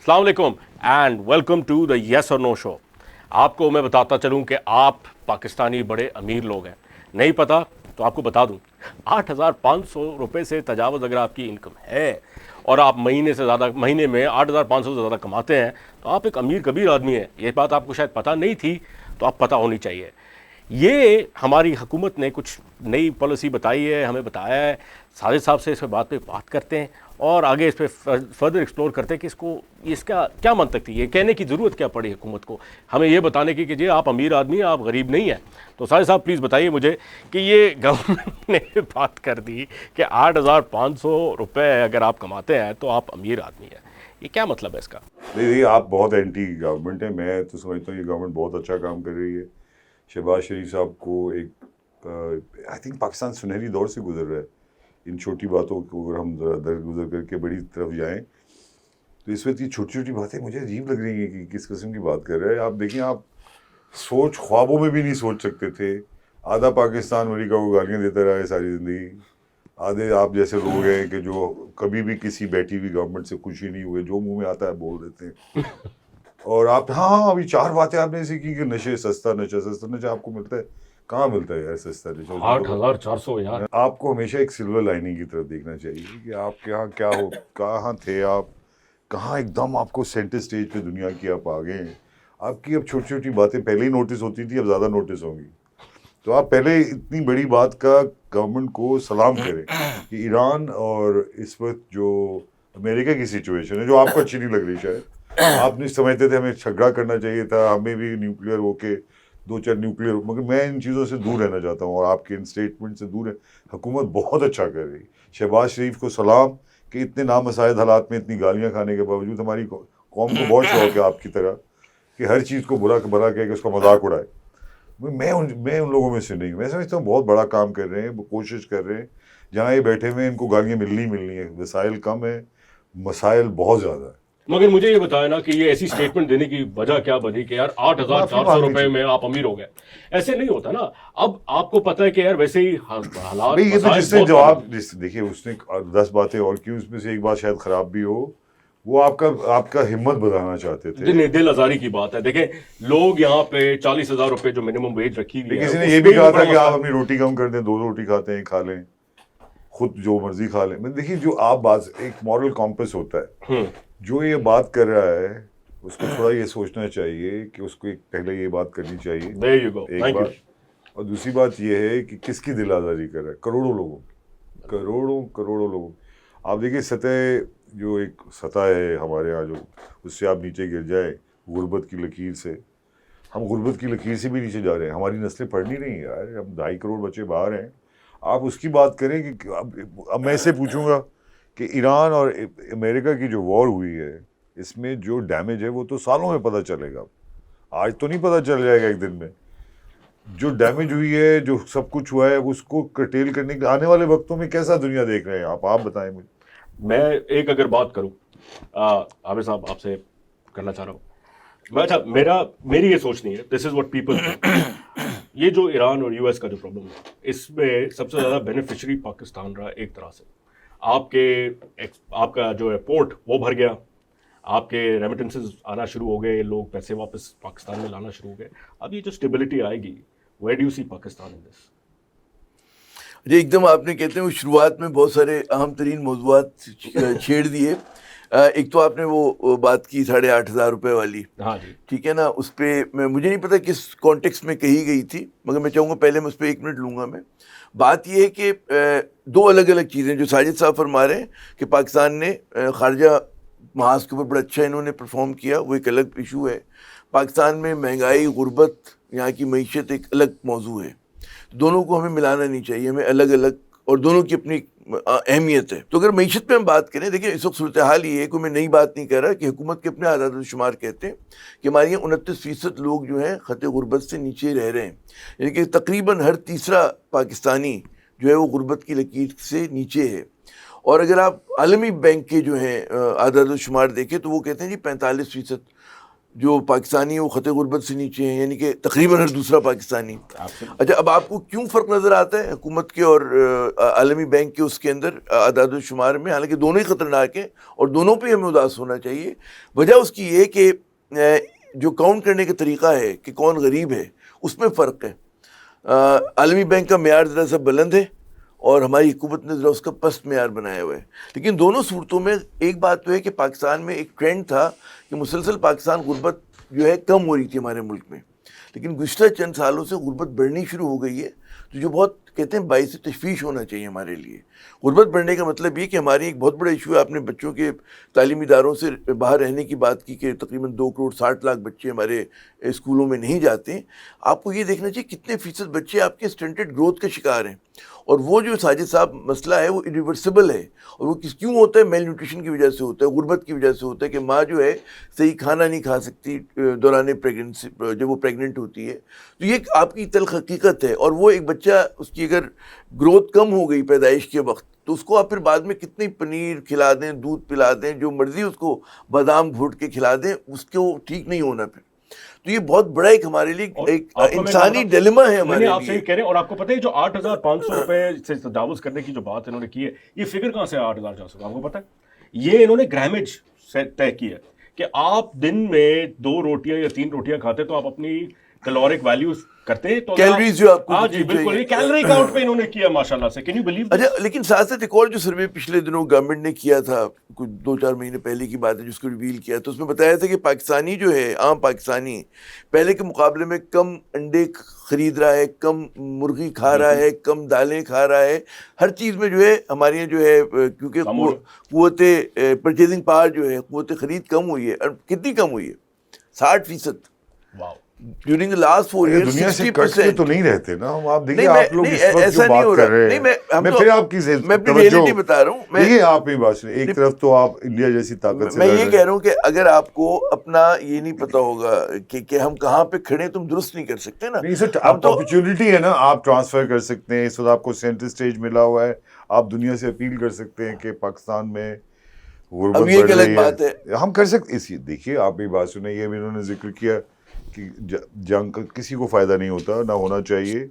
अस्सलाम वालेकुम and welcome to the yes और नो शो। आपको मैं बताता चलूं कि आप पाकिस्तानी बड़े अमीर लोग हैं। नहीं पता तो आपको बता दूं, 8,500 रुपये से तजावज़ अगर आपकी इनकम है और आप महीने में 8,500 से ज़्यादा कमाते हैं तो आप एक अमीर कबीर आदमी हैं। ये बात आपको शायद पता नहीं थी, तो आप पता होनी चाहिए। ये हमारी हुकूमत ने कुछ नई पॉलिसी बताई है, हमें बताया है। साजिद साहब से इस पे बात करते हैं और आगे इस पर फर्दर एक्सप्लोर करते हैं कि इसका क्या मंतक थी, ये कहने की ज़रूरत क्या पड़ी हुकूमत को, हमें ये बताने की कि जी आप अमीर आदमी हैं, आप गरीब नहीं हैं। तो साजिद साहब प्लीज़ बताइए मुझे कि ये गवर्नमेंट ने बात कर दी कि 8,500 रुपये अगर आप कमाते हैं तो आप अमीर आदमी हैं, ये क्या मतलब है इसका? नहीं, आप बहुत एंटी गवर्नमेंट है। मैं तो समझता हूँ ये गवर्नमेंट बहुत अच्छा काम कर रही है। शहबाज शरीफ साहब को एक आई थिंक पाकिस्तान सुनहरी दौर से गुजर रहा है। इन छोटी बातों को अगर हम दरगुजर करके बड़ी तरफ जाएं तो इस वक्त ये छोटी छोटी बातें मुझे अजीब लग रही हैं कि किस किस्म की बात कर रहे हैं। आप देखिए, आप ख्वाबों में भी नहीं सोच सकते थे। आधा पाकिस्तान अमेरिका को गालियाँ देता रहा है सारी ज़िंदगी। आधे आप जैसे लोग हैं कि जो कभी भी किसी बैठी हुई गवर्नमेंट से खुशी नहीं हुए, जो मुंह में आता है बोल देते हैं। और आप हाँ अभी 4 बातें आपने ऐसी की कि नशा सस्ता आपको मिलता है। कहाँ मिलता है यार सस्ता नशा? 8,400 यार। आपको हमेशा एक सिल्वर लाइनिंग की तरफ देखना चाहिए कि आपके यहाँ क्या हो, कहाँ थे आप, कहाँ एकदम आपको सेंटर स्टेज पे दुनिया की आप आ गए हैं। आपकी अब छोटी छोटी बातें पहले ही नोटिस होती थी, अब ज़्यादा नोटिस होंगी। तो आप पहले इतनी बड़ी बात का गवर्नमेंट को सलाम करें कि ईरान और इस वक्त जो अमेरिका की सिचुएशन है, जो आपको अच्छी नहीं लग रही शायद, आप नहीं समझते थे हमें झगड़ा करना चाहिए था, हमें भी न्यूक्लियर होके 2-4 न्यूक्लियर, मगर मैं इन चीज़ों से दूर रहना चाहता हूँ और आपके इन स्टेटमेंट से दूर है। हुकूमत बहुत अच्छा कर रही। शहबाज शरीफ को सलाम कि इतने नामसाइद हालात में इतनी गालियाँ खाने के बावजूद हमारी कौम को बहुत शौक है आपकी तरह कि हर चीज़ को बुरा कह के उसका मजाक उड़ाए। मैं उन लोगों में से नहीं हूँ। मैं समझता हूँ बहुत बड़ा काम कर रहे हैं, वो कोशिश कर रहे हैं। जहाँ ये बैठे हुए हैं इनको गालियाँ मिलनी है। वसाइल कम है, मसाइल बहुत ज़्यादा है। मगर मुझे ये बताया ना कि ये ऐसी स्टेटमेंट देने की वजह क्या बनी कि यार 8,400 रुपए में आप अमीर हो गए। ऐसे नहीं होता ना। अब आपको पता है कि यार वैसे ही हालात, ये तो मसाइल जिसने बहुत जवाब देखिए, उसने 10 बातें और की, उसमें से एक बात शायद खराब भी हो। वो आपका हिम्मत बढ़ाना चाहते थे। दिल आजारी की बात है। देखें, लोग यहाँ पे 40,000 रुपए जो मिनिमम वेज रखी हुई है, किसी ने ये भी कहा था कि आप अपनी रोटी कम कर दें, 2 रोटी खाते हैं खा लें, खुद जो मर्जी खा लें। मैं देखिए, जो आप बात, एक मॉरल कॉम्पस होता है। जो ये बात कर रहा है उसको थोड़ा ये सोचना चाहिए कि उसको पहले ये बात करनी चाहिए। There you go. एक Thank you. बात। और दूसरी बात ये है कि किसकी दिल आज़ारी कर रहा है? करोड़ों लोगों। आप देखिए, जो एक सतह है हमारे यहाँ, जो उससे आप नीचे गिर जाए गुर्बत की लकीर से, हम गुर्बत की लकीर से भी नीचे जा रहे हैं। हमारी नस्लें पढ़ नहीं रही यार। हम 2.5 करोड़ बच्चे बाहर हैं। आप उसकी बात करें कि अब मैं इससे पूछूंगा कि ईरान और अमेरिका की जो वॉर हुई है, इसमें जो डैमेज है वो तो सालों में पता चलेगा। आज तो नहीं पता चल जाएगा एक दिन में। जो डैमेज हुई है, जो सब कुछ हुआ है, उसको कर्टेल करने के आने वाले वक्तों में कैसा दुनिया देख रहे हैं आप बताएं मुझे। मैं एक अगर बात करूं, आबिद साहब आपसे करना चाह रहा हूं। अच्छा, मेरी ये सोच नहीं है, दिस इज व्हाट पीपल। ये जो ईरान और यूएस का जो प्रॉब्लम है, इसमें सबसे ज़्यादा बेनिफिशियरी पाकिस्तान रहा एक तरह से। आपका जो है पोर्ट वो भर गया, आपके रेमिटेंसेस आना शुरू हो गए, लोग पैसे वापस पाकिस्तान में लाना शुरू हो गए। अब ये जो स्टेबिलिटी आएगी, where do you see Pakistan in this? जी, एकदम आपने कहते हैं वो शुरुआत में बहुत सारे अहम तरीन मौज़ूआत छेड़ दिए। एक तो आपने वो बात की 8,500 रुपये वाली। हाँ जी, ठीक है ना, उस पर मुझे नहीं पता किस कॉन्टेक्स्ट में कही गई थी, मगर मैं चाहूँगा पहले मैं उस पर 1 मिनट लूँगा। मैं बात ये है कि 2 अलग अलग चीज़ें जो साजिद साहब फरमा रहे हैं कि पाकिस्तान ने खारजा महाज के ऊपर बड़ा अच्छा इन्होंने परफॉर्म किया, वो एक अलग इशू है। पाकिस्तान में महंगाई, गुर्बत, यहाँ की मईशत एक अलग मौजू है। दोनों को हमें मिलाना नहीं चाहिए, हमें अलग अलग, और दोनों की अपनी अहमियत है। तो अगर मईशत में हम बात करें, देखिए इस वक्त सूरत हाल ये है, कोई मैं नई बात नहीं कह रहा, कि हुकूमत के अपने आदाद शुमार कहते हैं कि हमारे यहाँ 29% लोग जो हैं खत गुर्बत से नीचे रह रहे हैं। यानी कि तकरीबन हर तीसरा पाकिस्तानी जो है वो गुर्बत की लकीर से नीचे है। और अगर आप आलमी बैंक के जो हैं आदाद शुमार देखें तो वो कहते हैं जी 45%। جو پاکستانی ہیں وہ خط غربت سے نیچے ہیں، یعنی کہ تقریباً ہر دوسرا پاکستانی. اچھا، اب آپ کو کیوں فرق نظر آتا ہے حکومت کے اور عالمی بینک کے اس کے اندر اعداد و شمار میں؟ حالانکہ دونوں ہی خطرناک ہیں اور دونوں پہ ہمیں اداس ہونا چاہیے. وجہ اس کی یہ کہ جو کاؤنٹ کرنے کا طریقہ ہے کہ کون غریب ہے اس میں فرق ہے. عالمی بینک کا معیار ذرا سا بلند ہے اور ہماری حکومت نے ذرا اس کا پست معیار بنایا ہوا ہے. لیکن دونوں صورتوں میں ایک بات تو ہے کہ پاکستان میں ایک ٹرینڈ تھا کہ مسلسل پاکستان غربت جو ہے کم ہو رہی تھی ہمارے ملک میں، لیکن گزشتہ چند سالوں سے غربت بڑھنی شروع ہو گئی ہے، تو جو بہت کہتے ہیں باعث تشویش ہونا چاہیے ہمارے لیے. غربت بڑھنے کا مطلب یہ کہ ہماری ایک بہت بڑا ایشو ہے. آپ نے بچوں کے تعلیمی اداروں سے باہر رہنے کی بات کی کہ تقریباً 2.60 کروڑ بچے ہمارے اسکولوں میں نہیں جاتے ہیں. آپ کو یہ دیکھنا چاہیے کتنے فیصد بچے آپ کے اسٹنٹڈ گروتھ کا شکار ہیں. اور وہ جو ساجد صاحب مسئلہ ہے وہ ریورسیبل ہے، اور وہ کیوں ہوتا ہے؟ میل نیوٹریشن کی وجہ سے ہوتا ہے، غربت کی وجہ سے ہوتا ہے کہ ماں جو ہے صحیح کھانا نہیں کھا سکتی دوران پریگننسی، جب وہ پریگننٹ ہوتی ہے. تو یہ آپ کی تلخ حقیقت ہے. اور وہ ایک بچہ، اس کی اگر گروتھ کم ہو گئی پیدائش کے وقت، تو اس کو آپ پھر بعد میں کتنی پنیر کھلا دیں، دودھ پلا دیں، جو مرضی اس کو بادام گھوٹ کے کھلا دیں، اس کو ٹھیک نہیں ہونا پھر. تو یہ بہت بڑا ایک ہمارے لیے ایک انسانی ڈیلیما ہے ہمارے لیے. آپ صحیح کہہ رہے ہیں. اور آپ کو پتہ ہے جو 8,500 روپے سے تجاوز کرنے کی جو بات انہوں نے کی ہے، یہ فگر کہاں سے 8,400؟ آپ کو پتہ ہے یہ انہوں نے گرامج سے طے کی ہے کہ آپ دن میں 2 روٹیاں یا 3 روٹیاں کھاتے تو آپ اپنی کیلورک ویلیوز کرتے ہیں تو کیلریز جو آپ کو ہاں جی بالکل، یہ کیلری کاؤنٹ پہ انہوں نے کیا ماشاءاللہ سے. Can you believe? اچھا، لیکن ساتھ ساتھ ایک اور جو سروے پچھلے دنوں گورنمنٹ نے کیا تھا، کچھ 2-4 مہینے پہلے کی بات ہے، جس کو ریویل کیا تو اس میں بتایا تھا کہ پاکستانی جو ہے، عام پاکستانی پہلے کے مقابلے میں کم انڈے خرید رہا ہے، کم مرغی کھا رہا ہے، کم دالیں کھا رہا ہے. ہر چیز میں جو ہے ہمارے یہاں جو ہے، کیونکہ قوت پرچیزنگ پاور جو ہے، قوت خرید کم ہوئی ہے. اور کتنی کم ہوئی ہے؟ 60%. واو. ڈیورنگ لاسٹ 4 ایئرز دنیا سے کٹ کے تو نہیں رہتے نا ہم. آپ دیکھیے نہیں، آپ لوگ اس وقت جو بات کر رہے ہیں، میں پھر آپ کی ریئلٹی بتا رہا ہوں. دیکھیے آپ ہی بات سنیں، ایک طرف تو آپ انڈیا جیسی طاقت سے میں یہ کہہ رہا ہوں کہ اگر آپ کو اپنا یہ نہیں پتا ہوگا کہ ہم کہاں پہ کھڑے، تم درست نہیں کر سکتے نا. نہیں سر، آپ تو اپرچونٹی ہے نا، آپ ٹرانسفر کر سکتے ہیں. اس وقت آپ کو سینٹر سٹیج ملا ہوا ہے، آپ دنیا سے اپیل کر سکتے ہیں کہ پاکستان میں غربت بڑھ رہی ہے. ہم کر سکتے اسی. دیکھیے آپ بھی بات سنیں، یہ بھی انہوں نے ذکر کیا کہ جنگ کا کسی کو فائدہ نہیں ہوتا، نہ ہونا چاہیے.